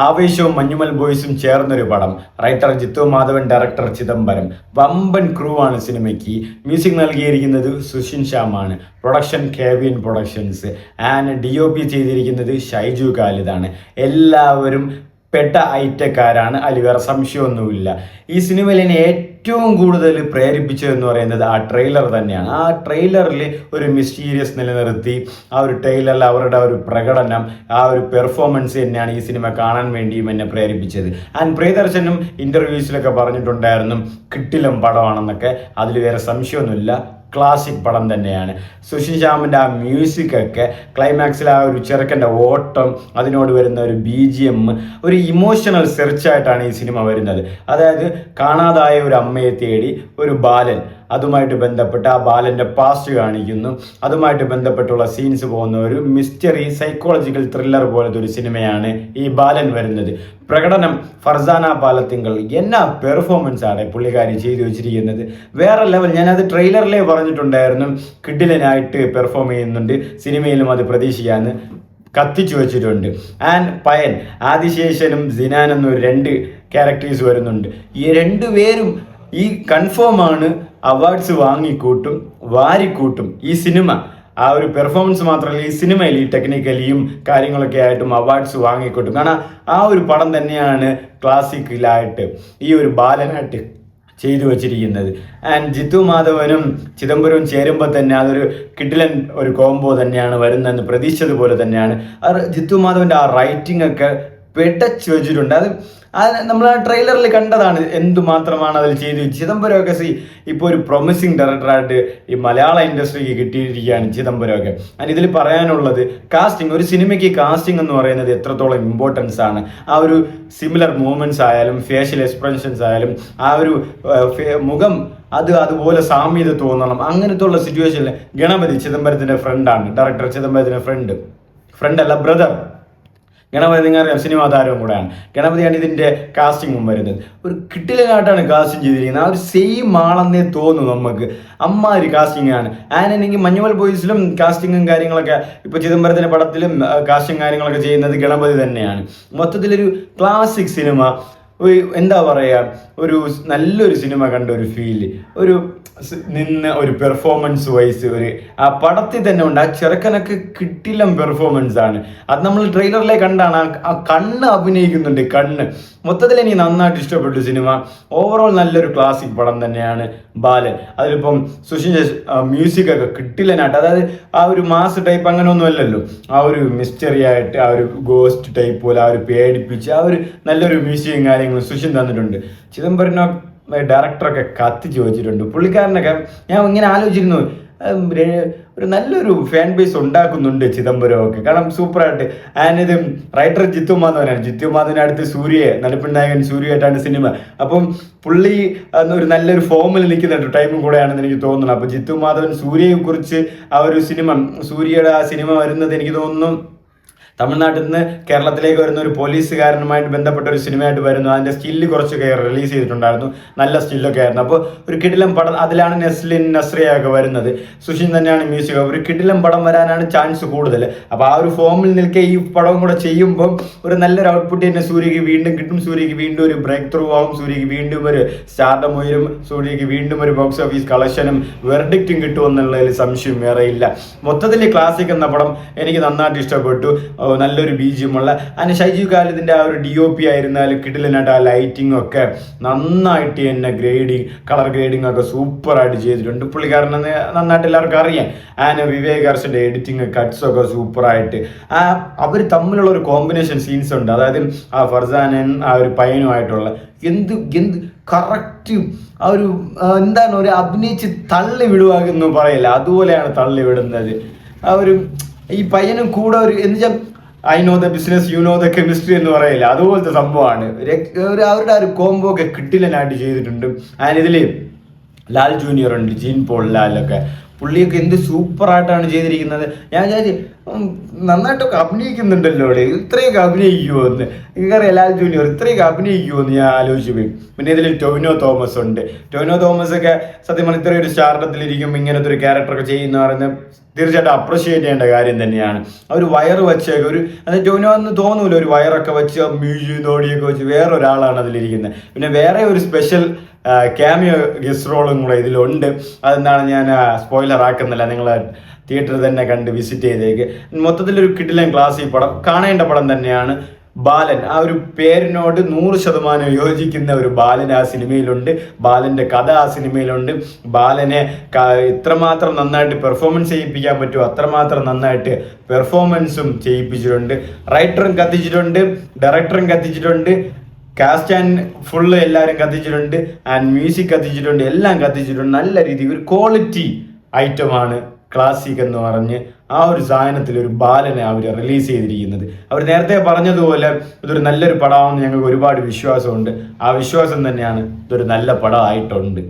ആവേശവും മഞ്ഞുമൽ ബോയ്സും ചേർന്നൊരു പടം. Writer Jithu Madhavan, director Chidambaram. വമ്പൻ ക്രൂ ആണ് സിനിമയ്ക്ക്. മ്യൂസിക് നൽകിയിരിക്കുന്നത് സുഷിൻ ശ്യാമാണ്. Production Kevin productions. And DOP ചെയ്തിരിക്കുന്നത് ഷൈജു ഖാലിദാണ്. എല്ലാവരും പെട്ട ഐറ്റക്കാരാണ്, അതിൽ വേറെ സംശയമൊന്നുമില്ല. ഈ സിനിമയിൽ എന്നെ ഏറ്റവും കൂടുതൽ പ്രേരിപ്പിച്ചതെന്ന് പറയുന്നത് ആ ട്രെയിലർ തന്നെയാണ്. ആ ട്രെയിലറിൽ ഒരു മിസ്റ്റീരിയസ് നിലനിർത്തി ആ ഒരു ട്രെയിലറിൽ അവരുടെ ഒരു പ്രകടനം, ആ ഒരു പെർഫോമൻസ് തന്നെയാണ് ഈ സിനിമ കാണാൻ വേണ്ടിയും എന്നെ പ്രേരിപ്പിച്ചത്. ആൻഡ് പ്രിയദർശനും ഇൻ്റർവ്യൂസിലൊക്കെ പറഞ്ഞിട്ടുണ്ടായിരുന്നു കിട്ടിലം പടമാണെന്നൊക്കെ. അതിൽ വേറെ സംശയമൊന്നുമില്ല, ക്ലാസിക് പടം തന്നെയാണ്. സുഷിൻ ശ്യാമിൻ്റെ ആ മ്യൂസിക്കൊക്കെ, ക്ലൈമാക്സിൽ ആ ഒരു ചെറുക്കൻ്റെ ഓട്ടം, അതിനോട് വരുന്ന ഒരു BGM, ഒരു ഇമോഷണൽ സെർച്ചായിട്ടാണ് ഈ സിനിമ വരുന്നത്. അതായത് കാണാതായ ഒരു അമ്മയെ തേടി ഒരു ബാലൻ, അതുമായിട്ട് ബന്ധപ്പെട്ട് ആ ബാലൻ്റെ പാസ്റ്റ് കാണിക്കുന്നു. അതുമായിട്ട് ബന്ധപ്പെട്ടുള്ള സീൻസ് പോകുന്ന ഒരു മിസ്റ്ററി സൈക്കോളജിക്കൽ ത്രില്ലർ പോലത്തെ ഒരു സിനിമയാണ് ഈ ബാലൻ വരുന്നത്. പ്രകടനം ഫർസാന പാലത്തിങ്കൽ എന്നാ പെർഫോമൻസ് ആണ് പുള്ളിക്കാരി ചെയ്തു വെച്ചിരിക്കുന്നത്, വേറെ ലെവൽ. ഞാനത് ട്രെയിലറിലേ പറഞ്ഞിട്ടുണ്ടായിരുന്നു, കിഡിലനായിട്ട് പെർഫോം ചെയ്യുന്നുണ്ട്, സിനിമയിലും അത് പ്രതീക്ഷിക്കാമെന്ന് കത്തിച്ചു വെച്ചിട്ടുണ്ട്. ആൻഡ് പയൻ, ആദിശേഷനും സിനാൻ എന്നൊരു 2 ക്യാരക്ടേഴ്സ് വരുന്നുണ്ട്. ഈ 2 പേരും ഈ കൺഫേമാണ് അവാർഡ്സ് വാങ്ങിക്കൂട്ടും, വാരിക്കൂട്ടും. ഈ സിനിമ ആ ഒരു പെർഫോമൻസ് മാത്രമല്ല, ഈ സിനിമയിൽ ഈ ടെക്നിക്കലിയും കാര്യങ്ങളൊക്കെ ആയിട്ടും അവാർഡ്സ് വാങ്ങിക്കൂട്ടും. കാരണം ആ ഒരു പടം തന്നെയാണ് ക്ലാസിക്കലായിട്ട് ഈ ഒരു ബാലനായിട്ട് ചെയ്തു വച്ചിരിക്കുന്നത്. ആൻഡ് ജിത്തു മാധവനും ചിദംബരവും ചേരുമ്പോൾ തന്നെ അതൊരു കിഡിലൻ ഒരു കോംബോ തന്നെയാണ് വരുന്നതെന്ന് പ്രതീക്ഷിച്ചതുപോലെ തന്നെയാണ്. ജിത്തു മാധവൻ്റെ ആ റൈറ്റിംഗ് ഒക്കെ പെടച്ച് വെച്ചിട്ടുണ്ട്. അത് നമ്മൾ ആ ട്രെയിലറിൽ കണ്ടതാണ് എന്തുമാത്രമാണ് അതിൽ ചെയ്ത്. ചിദംബരമൊക്കെ ഇപ്പോൾ ഒരു പ്രൊമിസിങ് ഡയറക്ടറായിട്ട് ഈ മലയാള ഇൻഡസ്ട്രിക്ക് കിട്ടിയിരിക്കുകയാണ് ചിദംബരമൊക്കെ. അതിന് ഇതിൽ പറയാനുള്ളത് കാസ്റ്റിംഗ്. ഒരു സിനിമയ്ക്ക് കാസ്റ്റിംഗ് എന്ന് പറയുന്നത് എത്രത്തോളം ഇമ്പോർട്ടൻസ് ആണ്. ആ ഒരു സിമിലർ മൂവ്മെൻറ്റ്സ് ആയാലും ഫേഷ്യൽ എക്സ്പ്രഷൻസ് ആയാലും ആ ഒരു മുഖം അതുപോലെ സാമ്യത തോന്നണം. അങ്ങനത്തെ ഉള്ള സിറ്റുവേഷനിൽ ഗണപതി ചിദംബരത്തിൻ്റെ ഫ്രണ്ടാണ്, ഡയറക്ടർ ചിദംബരത്തിൻ്റെ ഫ്രണ്ടല്ല ബ്രദർ. ഗണപതി നിങ്ങൾക്കറിയാം, സിനിമാ താരവും കൂടെയാണ്. ഗണപതിയാണ് ഇതിൻ്റെ കാസ്റ്റിങ്ങും വരുന്നത്. ഒരു കിട്ടിലനായിട്ടാണ് കാസ്റ്റിംഗ് ചെയ്തിരിക്കുന്നത്. ആ ഒരു സെയിം ആളെന്നേ തോന്നും നമുക്ക്. അമ്മാതിരി കാസ്റ്റിംഗ് ആണ്. ആനെങ്കിൽ മഞ്ഞുമൽ ബോയ്സിലും കാസ്റ്റിങ്ങും കാര്യങ്ങളൊക്കെ, ഇപ്പോൾ ചിദംബരത്തിൻ്റെ പടത്തിലും കാസ്റ്റിംഗ് കാര്യങ്ങളൊക്കെ ചെയ്യുന്നത് ഗണപതി തന്നെയാണ്. മൊത്തത്തിലൊരു ക്ലാസിക് സിനിമ, എന്താ പറയുക, ഒരു നല്ലൊരു സിനിമ കണ്ട ഒരു ഫീല്, ഒരു ഒരു പെർഫോമൻസ് വൈസ് ആ പടത്തിൽ തന്നെ ഉണ്ട്. ആ ചെറുക്കനൊക്കെ കിട്ടില്ല പെർഫോമൻസ് ആണ്. അത് നമ്മൾ ട്രെയിലറിലെ കണ്ടാണ്. ആ കണ്ണ് അഭിനയിക്കുന്നുണ്ട്, കണ്ണ്. മൊത്തത്തിൽ എനിക്ക് നന്നായിട്ട് ഇഷ്ടപ്പെട്ടു സിനിമ. ഓവറോൾ നല്ലൊരു ക്ലാസിക് പടം തന്നെയാണ് ബാലൻ. അതിലിപ്പം സുഷിൻ മ്യൂസിക്കൊക്കെ കിട്ടില്ലനായിട്ട്, അതായത് ആ ഒരു മാസ് ടൈപ്പ് അങ്ങനെയൊന്നും അല്ലല്ലോ, ആ ഒരു മിസ്റ്ററി ആയിട്ട്, ആ ഒരു ഗോസ്റ്റ് ടൈപ്പ് പോലെ, ആ ഒരു പേടിപ്പിച്ച് ആ ഒരു നല്ലൊരു മ്യൂസിക്കും കാര്യങ്ങളും സുഷിൻ തന്നിട്ടുണ്ട്. ചിദംബരനോ ഡയറക്ടറൊക്കെ കത്തിച്ച് വെച്ചിട്ടുണ്ട്. പുള്ളിക്കാരനൊക്കെ ഞാൻ ഇങ്ങനെ ആലോചിച്ചിരുന്നു, ഒരു നല്ലൊരു ഫാൻ ബേസ് ഉണ്ടാക്കുന്നുണ്ട് ചിദംബരമൊക്കെ. കാരണം സൂപ്പറായിട്ട്. ആൻഡ് റൈറ്റർ ജിത്തു മാധവനാണ്. ജിത്തു മാധവൻ്റെ അടുത്ത് നടിപ്പിൻ നായകൻ സൂര്യയായിട്ടാണ് സിനിമ. അപ്പം പുള്ളി ഒരു നല്ലൊരു ഫോമിൽ നിൽക്കുന്ന ടൈമും കൂടെയാണെന്ന് എനിക്ക് തോന്നുന്നു. അപ്പോൾ ജിത്തു മാധവൻ സൂര്യയെ കുറിച്ച് ആ ഒരു സൂര്യയുടെ ആ സിനിമ വരുന്നത് എനിക്ക് തോന്നുന്നു തമിഴ്നാട്ടിൽ നിന്ന് കേരളത്തിലേക്ക് വരുന്ന ഒരു പോലീസുകാരനുമായിട്ട് ബന്ധപ്പെട്ട ഒരു സിനിമയായിട്ട് വരുന്നു. അതിൻ്റെ സ്റ്റില്ല് കുറച്ചൊക്കെ റിലീസ് ചെയ്തിട്ടുണ്ടായിരുന്നു, നല്ല സ്റ്റില്ലൊക്കെ ആയിരുന്നു. അപ്പോൾ ഒരു കിടിലം പടം, അതിലാണ് നസ്രിയൊക്കെ വരുന്നത്. സുഷിൻ തന്നെയാണ് മ്യൂസിക്. ഒരു കിടിലം പടം വരാനാണ് ചാൻസ് കൂടുതൽ. അപ്പോൾ ആ ഒരു ഫോമിൽ നിൽക്കെ ഈ പടവും കൂടെ ചെയ്യുമ്പോൾ ഒരു നല്ലൊരു ഔട്ട്പുട്ട് തന്നെ സൂര്യക്ക് വീണ്ടും കിട്ടും. സൂര്യക്ക് വീണ്ടും ഒരു ബ്രേക്ക് ത്രൂ ആവും. സൂര്യക്ക് വീണ്ടും ഒരു സ്റ്റാർഡം ഉയരും. സൂര്യക്ക് വീണ്ടും ഒരു ബോക്സ് ഓഫീസ് കളക്ഷനും വെർഡിക്റ്റും കിട്ടുമെന്നുള്ളതിൽ സംശയം വേറെ ഇല്ല. മൊത്തത്തിൽ ക്ലാസിക് എന്ന പടം എനിക്ക് നന്നായിട്ട് ഇഷ്ടപ്പെട്ടു. നല്ലൊരു BGM ഉള്ള. അതിന് ഷൈജു ഖാലിദിൻ്റെ ആ ഒരു DOP ആയിരുന്നാലും കിടിലനായിട്ട് ആ ലൈറ്റിംഗ് ഒക്കെ നന്നായിട്ട് തന്നെ കളർ ഗ്രേഡിങ് ഒക്കെ സൂപ്പറായിട്ട് ചെയ്തിട്ടുണ്ട്. പുള്ളിക്കാരനെ നന്നായിട്ട് എല്ലാവർക്കും അറിയാം. ആൻഡ് വിവേക് ഹർഷൻ്റെ എഡിറ്റിംഗ് കട്ട്സൊക്കെ സൂപ്പറായിട്ട്. അവർ തമ്മിലുള്ള ഒരു കോമ്പിനേഷൻ സീൻസ് ഉണ്ട്. അതായത് ആ ഫർസാനും ആ ഒരു പയ്യനുമായിട്ടുള്ള എന്ത് കറക്റ്റ് ആ ഒരു എന്താണ്, ഒരു അഭിനയിച്ച് തള്ളി വിടുവാന്ന് പറയില്ല, അതുപോലെയാണ് തള്ളി വിടുന്നത്. ആ ഒരു ഈ പയ്യനും കൂടെ ഒരു എന്നുവെച്ചാൽ I know the business you know the chemistry എന്ന് പറയില്ല, അതുപോലത്തെ സംഭവമാണ്. അവരുടെ ആ ഒരു കോംബോ ഒക്കെ കിട്ടിലനായിട്ട് ചെയ്തിട്ടുണ്ട്. ഇതിൽ ലാൽ ജൂനിയർ ഉണ്ട്, ജീൻ പോൾ ലാലൊക്കെ. പുള്ളിയൊക്കെ എന്ത് സൂപ്പറായിട്ടാണ് ചെയ്തിരിക്കുന്നത്. ഞാൻ വിചാരിച്ചു നന്നായിട്ടൊക്കെ അഭിനയിക്കുന്നുണ്ടല്ലോ ഇവിടെ, ഇത്രയൊക്കെ അഭിനയിക്കുമോ എന്ന്. നിങ്ങൾക്കറിയാം ലാൽ ജൂനിയർ ഇത്രയൊക്കെ അഭിനയിക്കുമോ എന്ന് ഞാൻ ആലോചിച്ച് പോയി. പിന്നെ ഇതിൽ ടൊവിനോ തോമസ് ഉണ്ട്. ടൊവിനോ തോമസ് ഒക്കെ സത്യം പറഞ്ഞാൽ ഇത്രയും ഒരു സ്റ്റാർഡത്തിലിരിക്കുമ്പോൾ ഇങ്ങനത്തെ ഒരു ക്യാരക്ടറൊക്കെ ചെയ്യുന്ന പറയുന്നത് തീർച്ചയായിട്ടും അപ്രിഷിയേറ്റ് ചെയ്യേണ്ട കാര്യം തന്നെയാണ്. അവർ വയറ് വെച്ച് അത് ടൊവിനോ എന്ന് തോന്നൂല, ഒരു വയറൊക്കെ വെച്ച് മ്യൂസിക് ഓടിയൊക്കെ വെച്ച് വേറൊരാളാണ് അതിലിരിക്കുന്നത്. പിന്നെ വേറെ ഒരു സ്പെഷ്യൽ ക്യാമിയോ ഗസ്റ്റ് റോളും കൂടെ ഇതിലുണ്ട്. അതെന്താണ് ഞാൻ സ്പോയിലർ ആക്കുന്നില്ല, നിങ്ങൾ തിയേറ്ററിൽ തന്നെ കണ്ട് വിസിറ്റ് ചെയ്തേക്ക്. മൊത്തത്തിലൊരു കിടിലൻ ക്ലാസിക് പടം, കാണേണ്ട പടം തന്നെയാണ്. ബാലൻ, ആ ഒരു പേരിനോട് 100% യോജിക്കുന്ന ഒരു ബാലൻ ആ സിനിമയിലുണ്ട്. ബാലൻ്റെ കഥ ആ സിനിമയിലുണ്ട്. ബാലനെ ഇത്രമാത്രം നന്നായിട്ട് പെർഫോമൻസ് ചെയ്യിപ്പിക്കാൻ പറ്റുമോ അത്രമാത്രം നന്നായിട്ട് പെർഫോമൻസും ചെയ്യിപ്പിച്ചിട്ടുണ്ട്. റൈറ്ററും കത്തിച്ചിട്ടുണ്ട്, ഡയറക്ടറും കത്തിച്ചിട്ടുണ്ട്, കാസ്റ്റ് ആൻഡ് ഫുള്ള് എല്ലാവരും കത്തിച്ചിട്ടുണ്ട്, ആൻഡ് മ്യൂസിക് കത്തിച്ചിട്ടുണ്ട്, എല്ലാം കത്തിച്ചിട്ടുണ്ട്. നല്ല രീതിയിൽ ഒരു ക്വാളിറ്റി ഐറ്റമാണ് ക്ലാസിക് എന്ന് പറഞ്ഞ് ആ ഒരു സാധനത്തിൽ ഒരു ബാലനെ അവർ റിലീസ് ചെയ്തിരിക്കുന്നത്. അവർ നേരത്തെ പറഞ്ഞതുപോലെ ഇതൊരു നല്ലൊരു പടമാണെന്ന് ഞങ്ങൾക്ക് ഒരുപാട് വിശ്വാസമുണ്ട്. ആ വിശ്വാസം തന്നെയാണ് ഇതൊരു നല്ല പടമായിട്ടുണ്ട്.